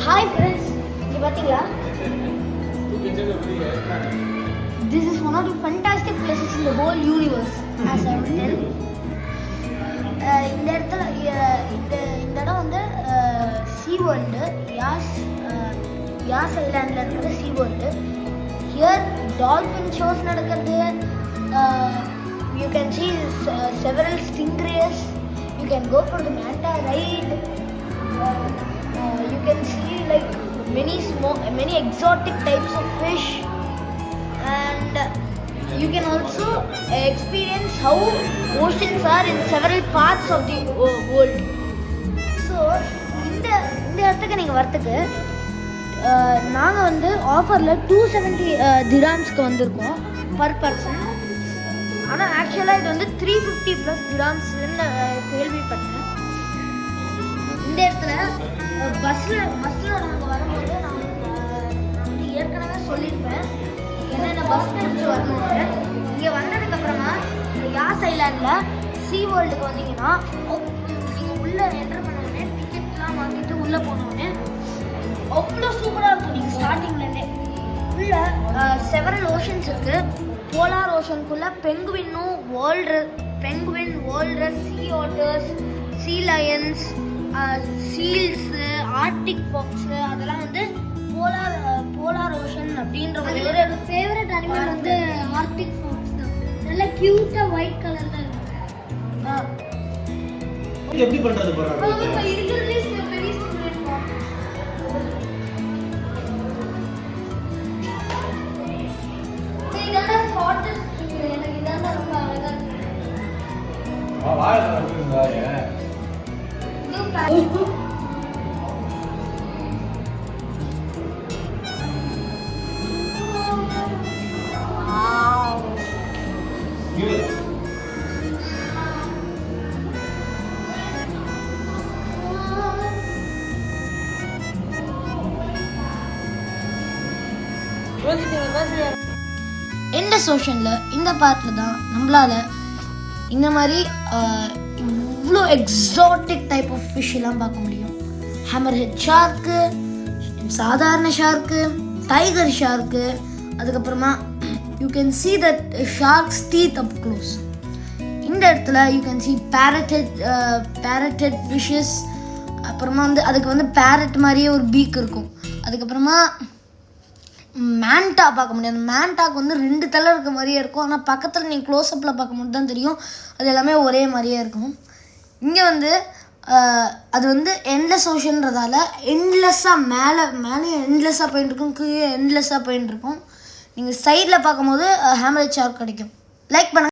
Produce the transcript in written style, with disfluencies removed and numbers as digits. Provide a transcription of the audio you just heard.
Hi friends, you பார்த்தீங்களா? This is one of the fantastic places in the whole universe, as I would tell. இந்த இடத்துல இந்த இடம் வந்து Sea World, யாஸ் ஐலாண்டில் இருக்கிற Sea World. Here dolphin shows நடக்கிறது. You can see several stingrays. You can go for the manta ride. You can see like many exotic types of fish, and you can also experience how oceans are in several parts of the world. So இந்த இடத்துக்கு நீங்கள் வரத்துக்கு நாங்கள் வந்து ஆஃபரில் 270 dirhamsக்கு வந்திருக்கோம் per person. ஆனால் ஆக்சுவலாக இது வந்து 350+ dirhamsன்னு கேள்விப்பட்டேன். இந்த இடத்துல பஸ்ஸில் நாங்கள் வரும்போது நான் வந்து ஏற்கனவே சொல்லியிருப்பேன் என்னென்ன பஸ் பிடிச்சி வரணும்னு. இங்கே வந்ததுக்கப்புறமா யாஸ் ஐலாண்டில் Sea Worldக்கு வந்தீங்கன்னா நீங்கள் உள்ளே என்டர் பண்ணோடனே டிக்கெட்லாம் வாங்கிட்டு உள்ளே போனோடனே அவ்வளோ சூப்பராக இருக்கும். நீங்கள் ஸ்டார்டிங்லேருந்தே உள்ள செவரல் ஓஷன்ஸ் இருக்குது. போலார் ஓஷனுக்குள்ளே பெங்குவின், வால்ரஸ், சீ ஆட்டர்ஸ், சீ லயன்ஸ், சீல்ஸு, ஆர்டிக் ஃபாக்ஸு, அதெல்லாம் வந்து போலார் ஓஷன் அப்படின்ற ஒரு ஃபேவரட் அனிமல் வந்து ஆர்டிக் ஃபாக்ஸ் தான். நல்ல க்யூட்டாக ஒயிட் கலரில் இருக்கும். எப்படி பண்றது போறாங்க இருக்கிறதுலே பெரிய ஸ்டூடெண்ட் ஃபார்ம். இதெல்லாம் ஹாட்டஸ்ட். எனக்கு இதெல்லாம் ரொம்ப அழகா இருக்கு. வாழை இருக்குங்க. இண்டஸ் ஓஷனில் இந்த பார்ட்டில் தான் நம்மளால் இந்த மாதிரி இவ்வளோ எக்ஸாட்டிக் டைப் ஆஃப் ஃபிஷ் எல்லாம் பார்க்க முடியும். ஹேமர் ஹெட் ஷார்க்கு, சாதாரண ஷார்க்கு, டைகர் ஷார்க்கு, அதுக்கப்புறமா you can see that shark's teeth up close. இந்த இடத்துல you can see parrothead fishes. அப்புறமா வந்து அதுக்கு வந்து பேரட் மாதிரியே ஒரு பீக் இருக்கும். அதுக்கப்புறமா மேண்டா பார்க்க முடியும். அந்த மேண்டாக்கு வந்து 2 தலை இருக்க மாதிரியே இருக்கும். ஆனால் பக்கத்தில் நீங்கள் க்ளோஸ்அப்பில் பார்க்கும்போது தான் தெரியும் அது எல்லாமே ஒரே மாதிரியே இருக்கும். இங்கே வந்து அது வந்து எண்ட்லெஸ் ஓஷன்றதால எண்ட்லெஸ்ஸாக மேலே எண்ட்லெஸ்ஸாக போயிட்டு இருக்கும், கீழே எண்ட்லெஸ்ஸாக போயிட்டு இருக்கும். நீங்கள் சைடில் பார்க்கும்போது ஹேமர் ஹெட் ஷார்க் கிடைக்கும். லைக் பண்ணுங்கள்.